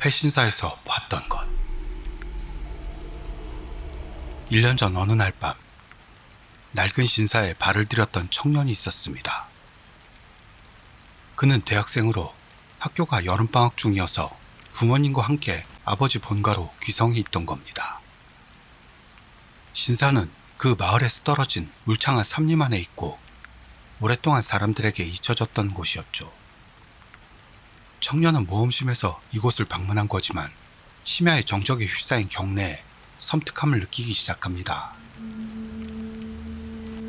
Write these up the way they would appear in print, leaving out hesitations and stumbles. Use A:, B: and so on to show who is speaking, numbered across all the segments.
A: 회신사에서 봤던 것. 1년 전 어느 날 밤, 낡은 신사에 발을 들였던 청년이 있었습니다. 그는 대학생으로 학교가 여름방학 중이어서 부모님과 함께 아버지 본가로 귀성해 있던 겁니다. 신사는 그 마을에서 떨어진 울창한 삼림 안에 있고 오랫동안 사람들에게 잊혀졌던 곳이었죠. 청년은 모험심에서 이곳을 방문한 거지만 심야의 정적에 휩싸인 경내에 섬뜩함을 느끼기 시작합니다.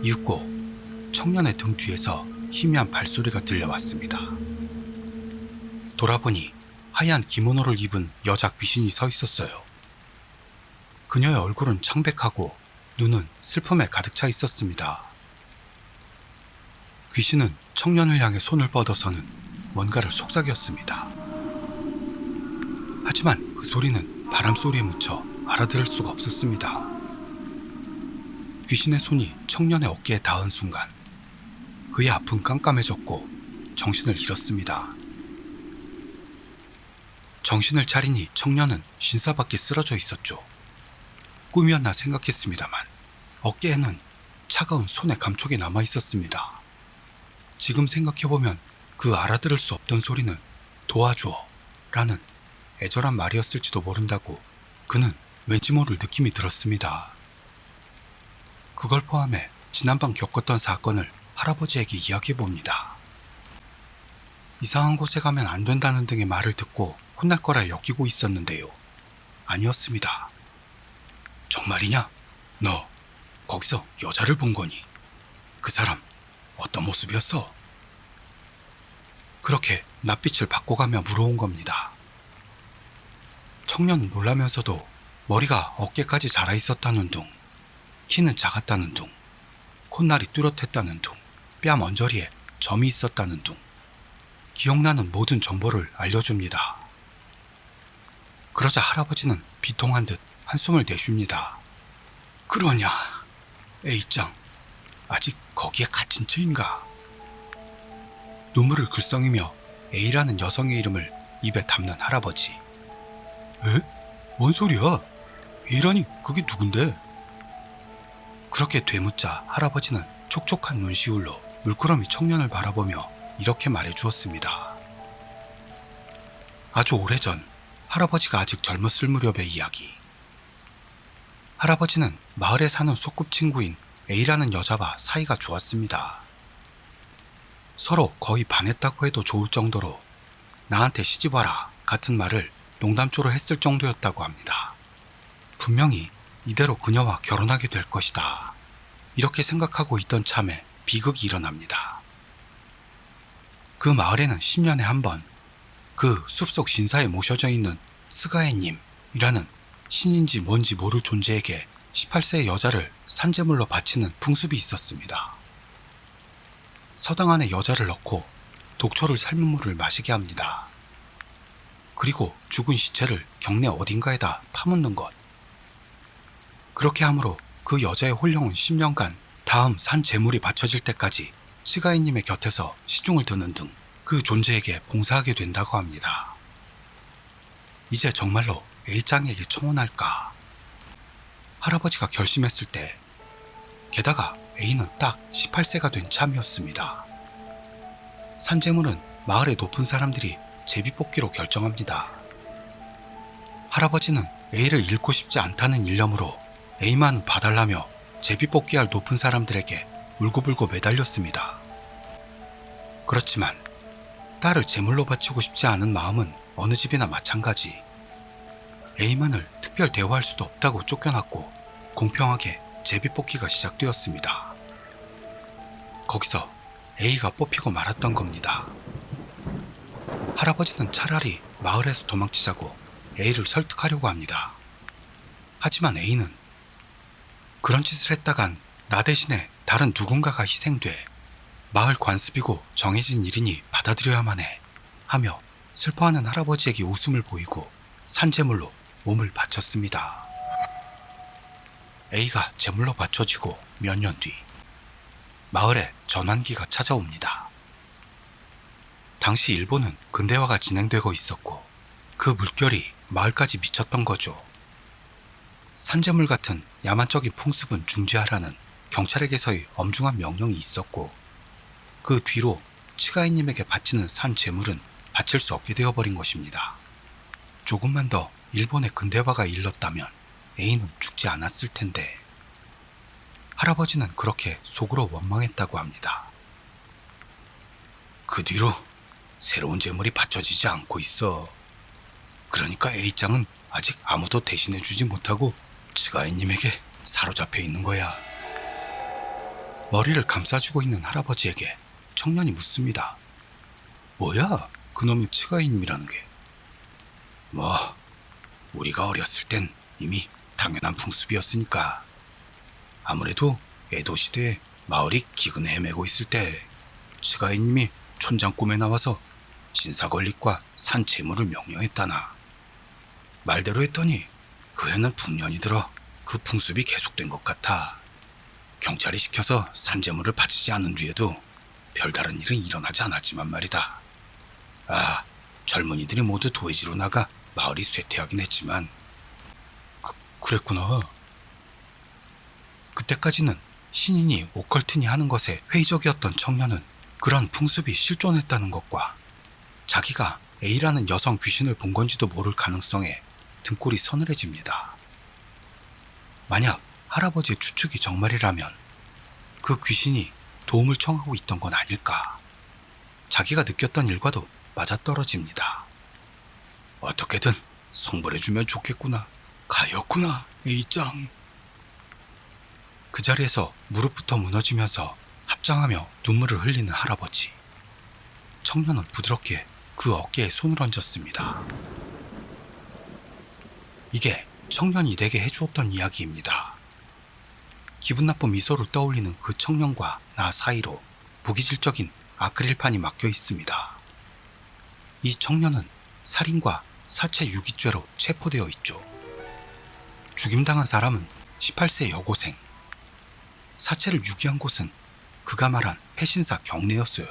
A: 이윽고 청년의 등 뒤에서 희미한 발소리가 들려왔습니다. 돌아보니 하얀 기모노를 입은 여자 귀신이 서 있었어요. 그녀의 얼굴은 창백하고 눈은 슬픔에 가득 차 있었습니다. 귀신은 청년을 향해 손을 뻗어서는 뭔가를 속삭였습니다. 하지만 그 소리는 바람소리에 묻혀 알아들을 수가 없었습니다. 귀신의 손이 청년의 어깨에 닿은 순간 그의 앞은 깜깜해졌고 정신을 잃었습니다. 정신을 차리니 청년은 신사 밖에 쓰러져 있었죠. 꿈이었나 생각했습니다만 어깨에는 차가운 손의 감촉이 남아 있었습니다. 지금 생각해보면 그 알아들을 수 없던 소리는 도와줘 라는 애절한 말이었을지도 모른다고 그는 왠지 모를 느낌이 들었습니다. 그걸 포함해 지난밤 겪었던 사건을 할아버지에게 이야기해봅니다. 이상한 곳에 가면 안 된다는 등의 말을 듣고 혼날 거라 여기고 있었는데요. 아니었습니다. 정말이냐? 너 거기서 여자를 본 거니? 그 사람 어떤 모습이었어? 그렇게 낯빛을 바꿔가며 물어온 겁니다. 청년은 놀라면서도 머리가 어깨까지 자라 있었다는 둥, 키는 작았다는 둥, 콧날이 뚜렷했다는 둥, 뺨 언저리에 점이 있었다는 둥, 기억나는 모든 정보를 알려줍니다. 그러자 할아버지는 비통한 듯 한숨을 내쉽니다. 그러냐, A짱, 아직 거기에 갇힌 채인가? 눈물을 글썽이며 A라는 여성의 이름을 입에 담는 할아버지. 에? 뭔 소리야? A라니 그게 누군데? 그렇게 되묻자 할아버지는 촉촉한 눈시울로 물끄러미 청년을 바라보며 이렇게 말해주었습니다. 아주 오래전 할아버지가 아직 젊었을 무렵의 이야기. 할아버지는 마을에 사는 소꿉친구인 A라는 여자와 사이가 좋았습니다. 서로 거의 반했다고 해도 좋을 정도로 나한테 시집와라 같은 말을 농담조로 했을 정도였다고 합니다. 분명히 이대로 그녀와 결혼하게 될 것이다. 이렇게 생각하고 있던 참에 비극이 일어납니다. 그 마을에는 10년에 한 번 그 숲속 신사에 모셔져 있는 스가에님이라는 신인지 뭔지 모를 존재에게 18세의 여자를 산재물로 바치는 풍습이 있었습니다. 서당 안에 여자를 넣고 독초를 삶은 물을 마시게 합니다. 그리고 죽은 시체를 경내 어딘가에다 파묻는 것. 그렇게 함으로 그 여자의 혼령은 10년간 다음 산 제물이 바쳐질 때까지 시가이님의 곁에서 시중을 드는 등 그 존재에게 봉사하게 된다고 합니다. 이제 정말로 A짱에게 청혼할까? 할아버지가 결심했을 때, 게다가 A는 딱 18세가 된 참이었습니다. 산제물은 마을의 높은 사람들이 제비뽑기로 결정합니다. 할아버지는 A를 잃고 싶지 않다는 일념으로 A만 봐달라며 제비뽑기할 높은 사람들에게 울고불고 매달렸습니다. 그렇지만 딸을 제물로 바치고 싶지 않은 마음은 어느 집이나 마찬가지. A만을 특별 대우할 수도 없다고 쫓겨났고 공평하게 제비뽑기가 시작되었습니다. 거기서 A가 뽑히고 말았던 겁니다. 할아버지는 차라리 마을에서 도망치자고 A를 설득하려고 합니다. 하지만 A는 그런 짓을 했다간 나 대신에 다른 누군가가 희생돼 마을 관습이고 정해진 일이니 받아들여야만 해 하며 슬퍼하는 할아버지에게 웃음을 보이고 산제물로 몸을 바쳤습니다. A가 제물로 바쳐지고 몇 년 뒤 마을에 전환기가 찾아옵니다. 당시 일본은 근대화가 진행되고 있었고 그 물결이 마을까지 미쳤던 거죠. 산재물 같은 야만적인 풍습은 중지하라는 경찰에게서의 엄중한 명령이 있었고, 그 뒤로 치가이님에게 바치는 산 재물은 바칠 수 없게 되어버린 것입니다. 조금만 더 일본의 근대화가 일렀다면 A는 죽지 않았을 텐데, 할아버지는 그렇게 속으로 원망했다고 합니다. 그 뒤로 새로운 재물이 받쳐지지 않고 있어. 그러니까 A짱은 아직 아무도 대신해주지 못하고 치가이님에게 사로잡혀 있는 거야. 머리를 감싸주고 있는 할아버지에게 청년이 묻습니다. 뭐야, 그놈의 치가이님이라는 게. 뭐, 우리가 어렸을 땐 이미 당연한 풍습이었으니까. 아무래도 에도 시대에 마을이 기근에 헤매고 있을 때 치가이님이 촌장 꿈에 나와서 신사걸릿과 산 재물을 명령했다나. 말대로 했더니 그 해는 풍년이 들어 그 풍습이 계속된 것 같아. 경찰이 시켜서 산 재물을 바치지 않은 뒤에도 별다른 일은 일어나지 않았지만 말이다. 아, 젊은이들이 모두 도회지로 나가 마을이 쇠퇴하긴 했지만. 그랬구나. 그때까지는 신인이 오컬트니 하는 것에 회의적이었던 청년은 그런 풍습이 실존했다는 것과 자기가 A라는 여성 귀신을 본 건지도 모를 가능성에 등골이 서늘해집니다. 만약 할아버지의 추측이 정말이라면 그 귀신이 도움을 청하고 있던 건 아닐까. 자기가 느꼈던 일과도 맞아떨어집니다. 어떻게든 성불해주면 좋겠구나. 가였구나, A짱. 그 자리에서 무릎부터 무너지면서 합장하며 눈물을 흘리는 할아버지. 청년은 부드럽게 그 어깨에 손을 얹었습니다. 이게 청년이 내게 해주었던 이야기입니다. 기분 나쁜 미소를 떠올리는 그 청년과 나 사이로 무기질적인 아크릴판이 막혀 있습니다. 이 청년은 살인과 사체 유기죄로 체포되어 있죠. 죽임당한 사람은 18세 여고생. 사체를 유기한 곳은 그가 말한 해신사 경내였어요.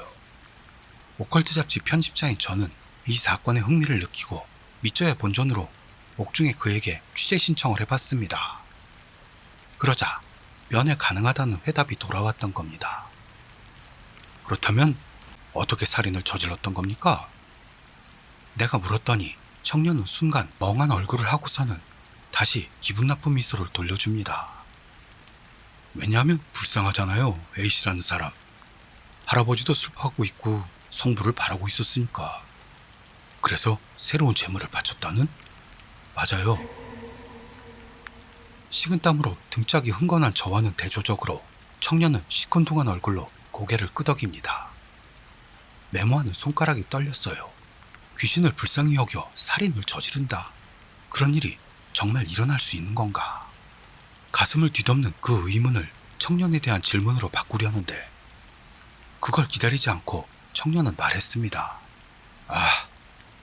A: 오컬트 잡지 편집자인 저는 이 사건에 흥미를 느끼고 밑져야 본전으로 옥중에 그에게 취재 신청을 해봤습니다. 그러자 면회 가능하다는 회답이 돌아왔던 겁니다. 그렇다면 어떻게 살인을 저질렀던 겁니까? 내가 물었더니 청년은 순간 멍한 얼굴을 하고서는 다시 기분 나쁜 미소를 돌려줍니다. 왜냐하면 불쌍하잖아요, A씨라는 사람. 할아버지도 슬퍼하고 있고 성부를 바라고 있었으니까. 그래서 새로운 재물을 바쳤다는? 맞아요. 식은땀으로 등짝이 흥건한 저와는 대조적으로 청년은 시큰둥한 얼굴로 고개를 끄덕입니다. 메모하는 손가락이 떨렸어요. 귀신을 불쌍히 여겨 살인을 저지른다. 그런 일이 정말 일어날 수 있는 건가? 가슴을 뒤덮는 그 의문을 청년에 대한 질문으로 바꾸려는데 그걸 기다리지 않고 청년은 말했습니다.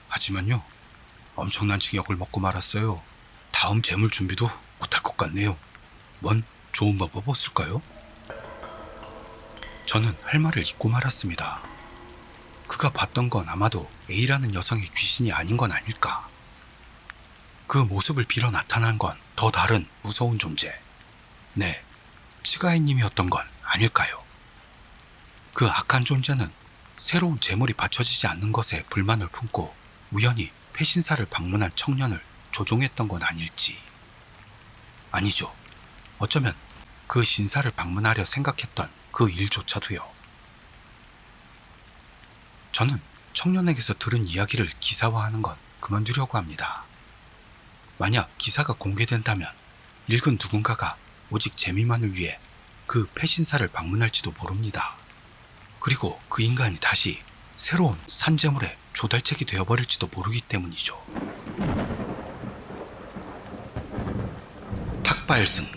A: 하지만요, 엄청난 징역을 먹고 말았어요. 다음 재물 준비도 못할 것 같네요. 뭔 좋은 방법 없을까요? 저는 할 말을 잊고 말았습니다. 그가 봤던 건 아마도 A라는 여성의 귀신이 아닌 건 아닐까. 그 모습을 빌어 나타난 건 더 다른 무서운 존재. 네, 치가이님이었던 건 아닐까요? 그 악한 존재는 새로운 재물이 받쳐지지 않는 것에 불만을 품고 우연히 폐신사를 방문한 청년을 조종했던 건 아닐지. 아니죠. 어쩌면 그 신사를 방문하려 생각했던 그 일조차도요. 저는 청년에게서 들은 이야기를 기사화하는 건 그만두려고 합니다. 만약 기사가 공개된다면 읽은 누군가가 오직 재미만을 위해 그 폐신사를 방문할지도 모릅니다. 그리고 그 인간이 다시 새로운 산재물의 조달책이 되어버릴지도 모르기 때문이죠. 탁발승.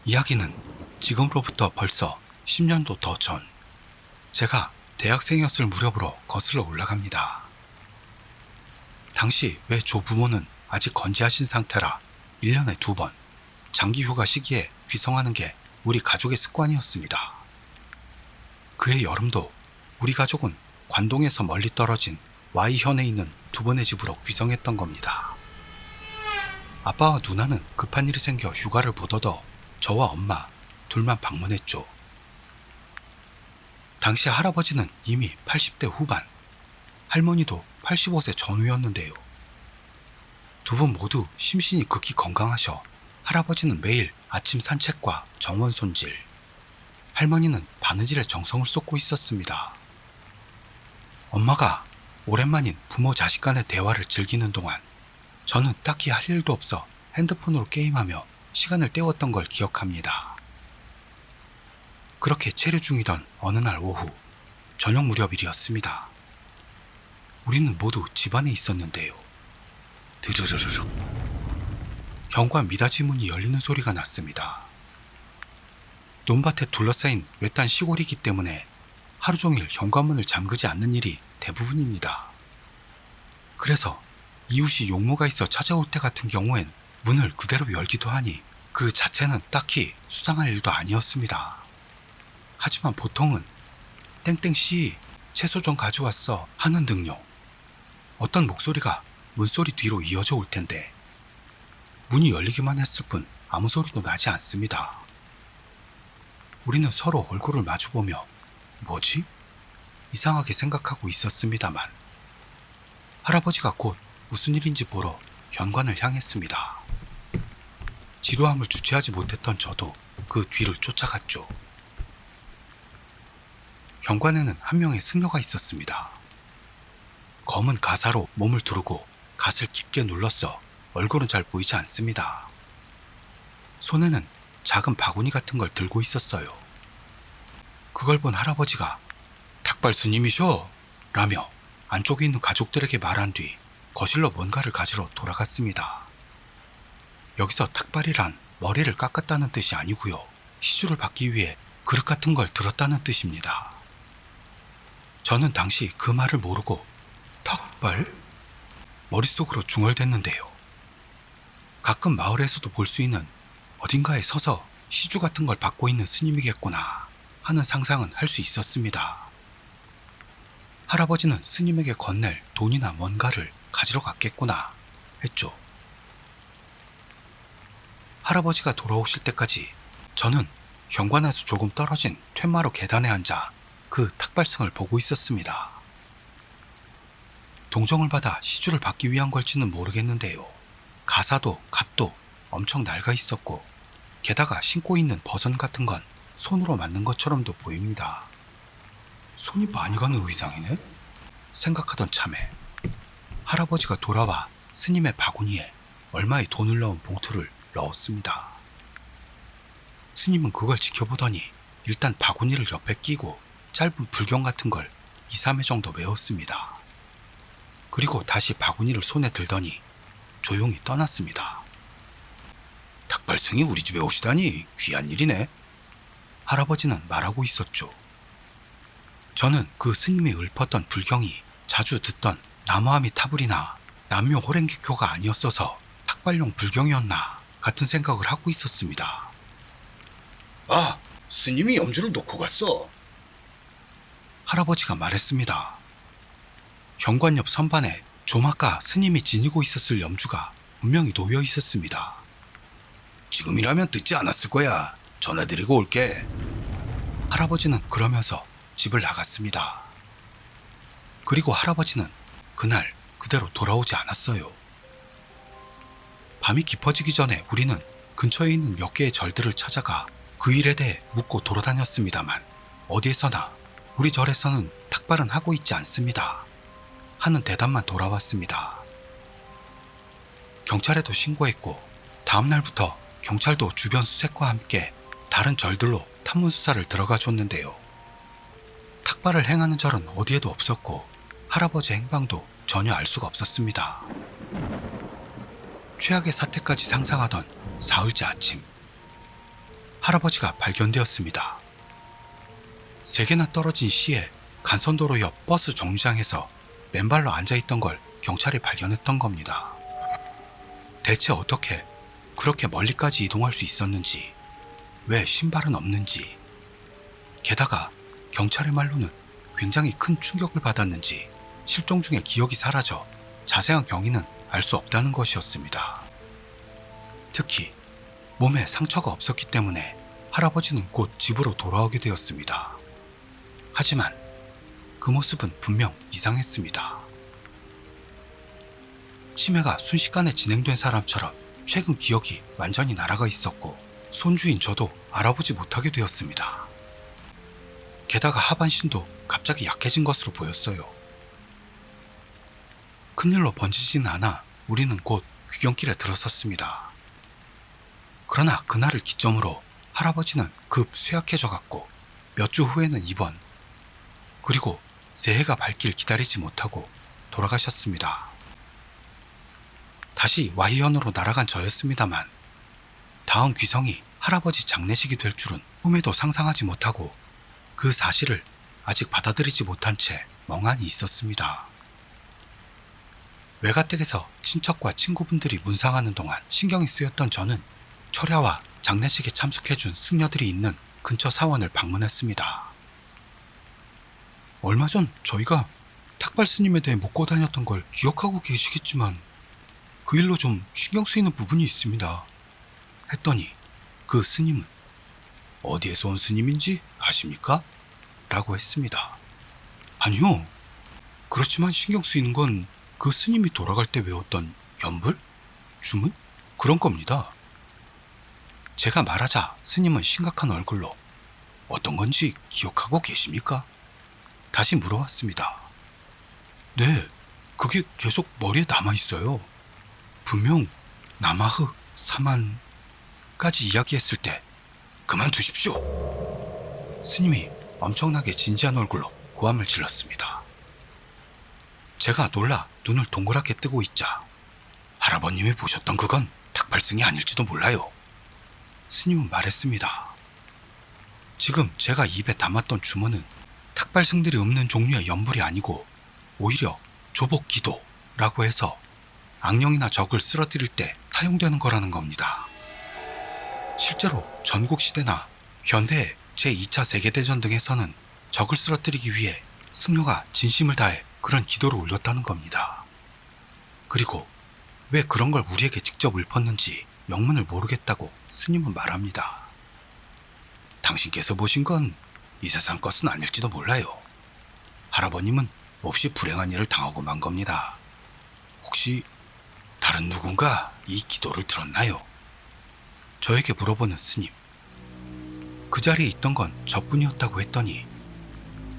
A: 이야기는 지금으로부터 벌써 10년도 더 전, 제가 대학생이었을 무렵으로 거슬러 올라갑니다. 당시 외 조부모는 아직 건재하신 상태라 1년에 2번 장기 휴가 시기에 귀성하는 게 우리 가족의 습관이었습니다. 그해 여름도 우리 가족은 관동에서 멀리 떨어진 Y현에 있는 두 번의 집으로 귀성했던 겁니다. 아빠와 누나는 급한 일이 생겨 휴가를 못 얻어 저와 엄마 둘만 방문했죠. 당시 할아버지는 이미 80대 후반, 할머니도 85세 전후였는데요. 두 분 모두 심신이 극히 건강하셔 할아버지는 매일 아침 산책과 정원 손질, 할머니는 바느질에 정성을 쏟고 있었습니다. 엄마가 오랜만인 부모 자식 간의 대화를 즐기는 동안 저는 딱히 할 일도 없어 핸드폰으로 게임하며 시간을 때웠던 걸 기억합니다. 그렇게 체류 중이던 어느 날 오후, 저녁 무렵일이었습니다. 우리는 모두 집안에 있었는데요. 드르르르륵. 현관 미닫이 문이 열리는 소리가 났습니다. 논밭에 둘러싸인 외딴 시골이기 때문에 하루 종일 현관문을 잠그지 않는 일이 대부분입니다. 그래서 이웃이 용모가 있어 찾아올 때 같은 경우엔 문을 그대로 열기도 하니 그 자체는 딱히 수상할 일도 아니었습니다. 하지만 보통은 땡땡씨 채소 좀 가져왔어 하는 등요. 어떤 목소리가 문소리 뒤로 이어져 올 텐데 문이 열리기만 했을 뿐 아무 소리도 나지 않습니다. 우리는 서로 얼굴을 마주보며 뭐지? 이상하게 생각하고 있었습니다만 할아버지가 곧 무슨 일인지 보러 현관을 향했습니다. 지루함을 주체하지 못했던 저도 그 뒤를 쫓아갔죠. 현관에는 한 명의 승려가 있었습니다. 검은 가사로 몸을 두르고 갓을 깊게 눌렀어 얼굴은 잘 보이지 않습니다. 손에는 작은 바구니 같은 걸 들고 있었어요. 그걸 본 할아버지가 탁발 스님이셔? 라며 안쪽에 있는 가족들에게 말한 뒤 거실로 뭔가를 가지러 돌아갔습니다. 여기서 탁발이란 머리를 깎았다는 뜻이 아니고요. 시주를 받기 위해 그릇 같은 걸 들었다는 뜻입니다. 저는 당시 그 말을 모르고 탁발? 머릿속으로 중얼댔는데요. 가끔 마을에서도 볼 수 있는 어딘가에 서서 시주 같은 걸 받고 있는 스님이겠구나 하는 상상은 할 수 있었습니다. 할아버지는 스님에게 건넬 돈이나 뭔가를 가지러 갔겠구나 했죠. 할아버지가 돌아오실 때까지 저는 현관에서 조금 떨어진 퇴마루 계단에 앉아 그 탁발승을 보고 있었습니다. 동정을 받아 시주를 받기 위한 걸지는 모르겠는데요. 가사도 갓도 엄청 낡아 있었고 게다가 신고 있는 버선 같은 건 손으로 만든 것처럼도 보입니다. 손이 많이 가는 의상이네? 생각하던 참에 할아버지가 돌아와 스님의 바구니에 얼마의 돈을 넣은 봉투를 넣었습니다. 스님은 그걸 지켜보더니 일단 바구니를 옆에 끼고 짧은 불경 같은 걸 2, 3회 정도 외웠습니다. 그리고 다시 바구니를 손에 들더니 조용히 떠났습니다. 탁발승이 우리 집에 오시다니 귀한 일이네. 할아버지는 말하고 있었죠. 저는 그 스님이 읊었던 불경이 자주 듣던 나무아미타불이나 남묘 호랭기교가 아니었어서 탁발용 불경이었나 같은 생각을 하고 있었습니다. 아, 스님이 염주를 놓고 갔어. 할아버지가 말했습니다. 현관 옆 선반에 조마가 스님이 지니고 있었을 염주가 분명히 놓여 있었습니다. 지금이라면 듣지 않았을 거야. 전화드리고 올게. 할아버지는 그러면서 집을 나갔습니다. 그리고 할아버지는 그날 그대로 돌아오지 않았어요. 밤이 깊어지기 전에 우리는 근처에 있는 몇 개의 절들을 찾아가 그 일에 대해 묻고 돌아다녔습니다만 어디에서나 우리 절에서는 탁발은 하고 있지 않습니다 하는 대답만 돌아왔습니다. 경찰에도 신고했고 다음 날부터 경찰도 주변 수색과 함께 다른 절들로 탐문 수사를 들어가 줬는데요. 탁발을 행하는 절은 어디에도 없었고 할아버지 행방도 전혀 알 수가 없었습니다. 최악의 사태까지 상상하던 사흘째 아침, 할아버지가 발견되었습니다. 3개나 떨어진 시에 간선도로 옆 버스 정류장에서 맨발로 앉아있던 걸 경찰이 발견했던 겁니다. 대체 어떻게 그렇게 멀리까지 이동할 수 있었는지, 왜 신발은 없는지, 게다가 경찰의 말로는 굉장히 큰 충격을 받았는지 실종 중에 기억이 사라져 자세한 경위는 알 수 없다는 것이었습니다. 특히 몸에 상처가 없었기 때문에 할아버지는 곧 집으로 돌아오게 되었습니다. 하지만 그 모습은 분명 이상했습니다. 치매가 순식간에 진행된 사람처럼 최근 기억이 완전히 날아가 있었고 손주인 저도 알아보지 못하게 되었습니다. 게다가 하반신도 갑자기 약해진 것으로 보였어요. 큰일로 번지진 않아 우리는 곧 귀경길에 들어섰습니다. 그러나 그날을 기점으로 할아버지는 급 쇠약해져 갔고 몇 주 후에는 입원, 그리고 새해가 밝길 기다리지 못하고 돌아가셨습니다. 다시 Y현으로 날아간 저였습니다만 다음 귀성이 할아버지 장례식이 될 줄은 꿈에도 상상하지 못하고 그 사실을 아직 받아들이지 못한 채 멍하니 있었습니다. 외가댁에서 친척과 친구분들이 문상하는 동안 신경이 쓰였던 저는 철야와 장례식에 참석해준 승려들이 있는 근처 사원을 방문했습니다. 얼마 전 저희가 탁발 스님에 대해 묻고 다녔던 걸 기억하고 계시겠지만 그 일로 좀 신경 쓰이는 부분이 있습니다. 했더니 그 스님은 어디에서 온 스님인지 아십니까? 라고 했습니다. 아니요. 그렇지만 신경 쓰이는 건 그 스님이 돌아갈 때 외웠던 연불? 주문? 그런 겁니다. 제가 말하자 스님은 심각한 얼굴로 어떤 건지 기억하고 계십니까? 다시 물어왔습니다. 네, 그게 계속 머리에 남아있어요. 분명 남아흐 사만까지 이야기했을 때 그만두십시오. 스님이 엄청나게 진지한 얼굴로 고함을 질렀습니다. 제가 놀라 눈을 동그랗게 뜨고 있자 할아버님이 보셨던 그건 탁발승이 아닐지도 몰라요. 스님은 말했습니다. 지금 제가 입에 담았던 주문은 탁발승들이 읊는 종류의 연불이 아니고 오히려 조복기도라고 해서 악령이나 적을 쓰러뜨릴 때 사용되는 거라는 겁니다. 실제로 전국시대나 현대의 제2차 세계대전 등에서는 적을 쓰러뜨리기 위해 승려가 진심을 다해 그런 기도를 올렸다는 겁니다. 그리고 왜 그런 걸 우리에게 직접 읊었는지 영문을 모르겠다고 스님은 말합니다. 당신께서 보신 건 이 세상 것은 아닐지도 몰라요. 할아버님은 몹시 불행한 일을 당하고 만 겁니다. 혹시 다른 누군가 이 기도를 들었나요? 저에게 물어보는 스님. 그 자리에 있던 건 저뿐이었다고 했더니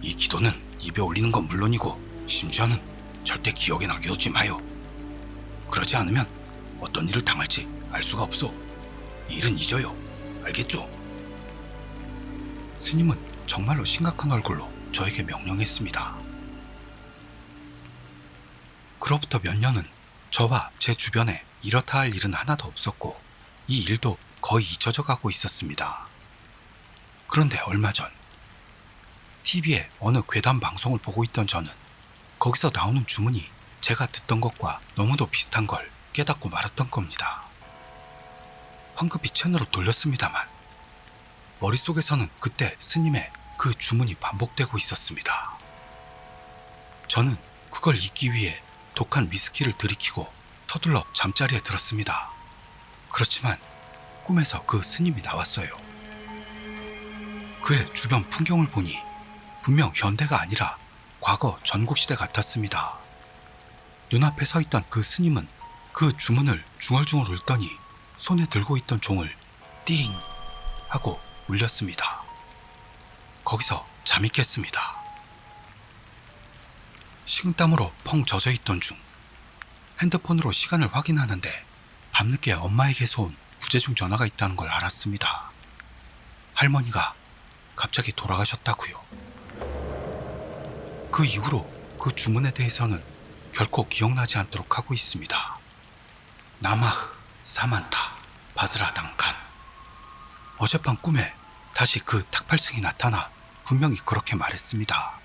A: 이 기도는 입에 올리는 건 물론이고 심지어는 절대 기억에 남겨두지 마요. 그러지 않으면 어떤 일을 당할지 알 수가 없소. 이 일은 잊어요. 알겠죠? 스님은 정말로 심각한 얼굴로 저에게 명령했습니다. 그로부터 몇 년은 저와 제 주변에 이렇다 할 일은 하나도 없었고 이 일도 거의 잊혀져 가고 있었습니다. 그런데 얼마 전 TV에 어느 괴담 방송을 보고 있던 저는 거기서 나오는 주문이 제가 듣던 것과 너무도 비슷한 걸 깨닫고 말았던 겁니다. 황급히 채널을 돌렸습니다만 머릿속에서는 그때 스님의 그 주문이 반복되고 있었습니다. 저는 그걸 잊기 위해 독한 위스키를 들이키고 서둘러 잠자리에 들었습니다. 그렇지만 꿈에서 그 스님이 나왔어요. 그의 주변 풍경을 보니 분명 현대가 아니라 과거 전국시대 같았습니다. 눈앞에 서 있던 그 스님은 그 주문을 중얼중얼 울더니 손에 들고 있던 종을 띠링 하고 울렸습니다. 거기서 잠이 깼습니다. 식은땀으로 펑 젖어있던 중 핸드폰으로 시간을 확인하는데 밤늦게 엄마에게서 온 부재중 전화가 있다는 걸 알았습니다. 할머니가 갑자기 돌아가셨다고요. 그 이후로 그 주문에 대해서는 결코 기억나지 않도록 하고 있습니다. 나마흐 사만타 바스라당칸. 어젯밤 꿈에 다시 그 탁팔승이 나타나 분명히 그렇게 말했습니다.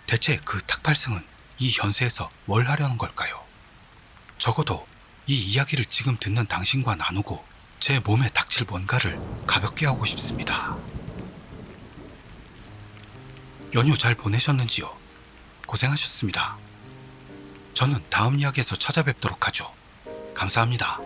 A: 대체 그 탁팔승은 이 현세에서 뭘 하려는 걸까요? 적어도 이 이야기를 지금 듣는 당신과 나누고 제 몸에 닥칠 뭔가를 가볍게 하고 싶습니다. 연휴 잘 보내셨는지요? 고생하셨습니다. 저는 다음 이야기에서 찾아뵙도록 하죠. 감사합니다.